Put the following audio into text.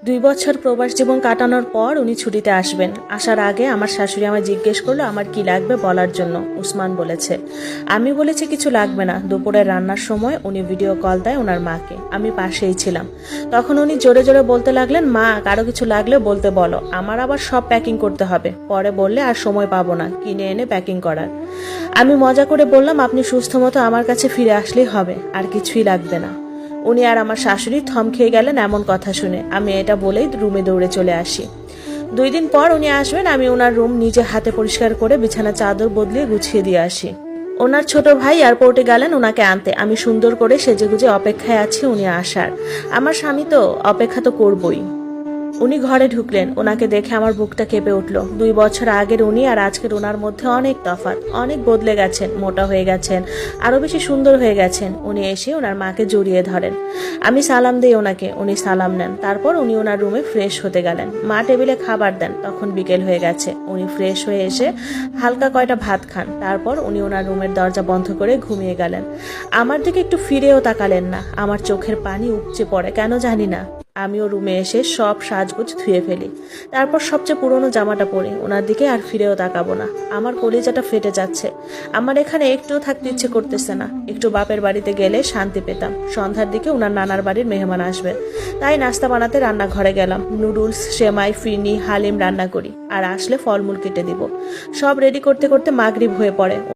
2 বছর প্রবাস জীবন কাটানোর পর উনি ছুটিতে আসবেন। আসার আগে আমার শাশুড়ি আমায় জিজ্ঞেস করলো আমার কি লাগবে বলার জন্য। উসমান বলেছে। আমি বলেছি কিছু লাগবে না। দুপুরে রান্নার সময় উনি ভিডিও কল দেয় ওনার মাকে। আমি পাশেই ছিলাম। তখন উনি জোরে জোরে বলতে লাগলেন, মা কারো কিছু লাগলে বলতে বলো, আমার আবার সব প্যাকিং করতে হবে, পরে বললে আর সময় পাবো না কিনে এনে প্যাকিং করার। আমি মজা করে বললাম, আপনি সুস্থ মতো আমার কাছে ফিরে আসলেই হবে, আর কিছুই লাগবে না। উনি আর আমার শাশুড়ি থম খেয়ে গেলেন এমন কথা শুনে। আমি এটা বলেই রুমে দৌড়ে চলে আসি। 2 দিন পর উনি আসবেন। আমি ওনার রুম নিজে হাতে পরিষ্কার করে বিছানা চাদর বদলিয়ে গুছিয়ে দিয়ে আসি। ওনার ছোট ভাই এয়ারপোর্টে গেলেন ওনাকে আনতে। আমি সুন্দর করে সেজেগুজে অপেক্ষায় আছি উনি আসার। আমার স্বামী তো অপেক্ষা তো করবই। উনি ঘরে ঢুকলেন। ওনাকে দেখে আমার বুকটা কেঁপে উঠল। 2 বছর আগের উনি আর আজকের ওনার মধ্যে অনেক তফাৎ। অনেক বদলে গেছেন, মোটা হয়ে গেছেন, আরো বেশি সুন্দর হয়ে গেছেন। উনি এসে ওনার মাকে জড়িয়ে ধরেন। আমি সালাম দিই ওনাকে, উনি সালাম নেন। তারপর উনি ওনার রুমে ফ্রেশ হতে গেলেন। মা টেবিলে খাবার দেন। তখন বিকেল হয়ে গেছে। উনি ফ্রেশ হয়ে এসে হালকা কয়টা ভাত খান। তারপর উনি ওনার রুমের দরজা বন্ধ করে ঘুমিয়ে গেলেন। আমার দিকে একটু ফিরেও তাকালেন না। আমার চোখের পানি উপচে পড়ে, কেন জানি না। আমিও রুমে এসে সব সাজগোজ ধুয়ে ফেলি। তারপর সবচেয়ে পুরনো জামাটা পরে ওনার দিকে আর ফিরেও তাকাবো না। আমার কলিজাটা ফেটে যাচ্ছে। আমার এখানে একটুও থাকতে ইচ্ছে করতেছে না। একটু বাপের বাড়িতে গেলে শান্তি পেতাম। সন্ধ্যার দিকে ওনার নানার বাড়ির মেহমান আসবে, তাই নাস্তা বানাতে রান্নাঘরে গেলাম। নুডলস, সেমাই, ফিরনি, হালিম রান্না করি, আর আসলে ফলমূল কেটে দিব। সব রেডি করতে করতে মাগরিব হয়ে পড়ে।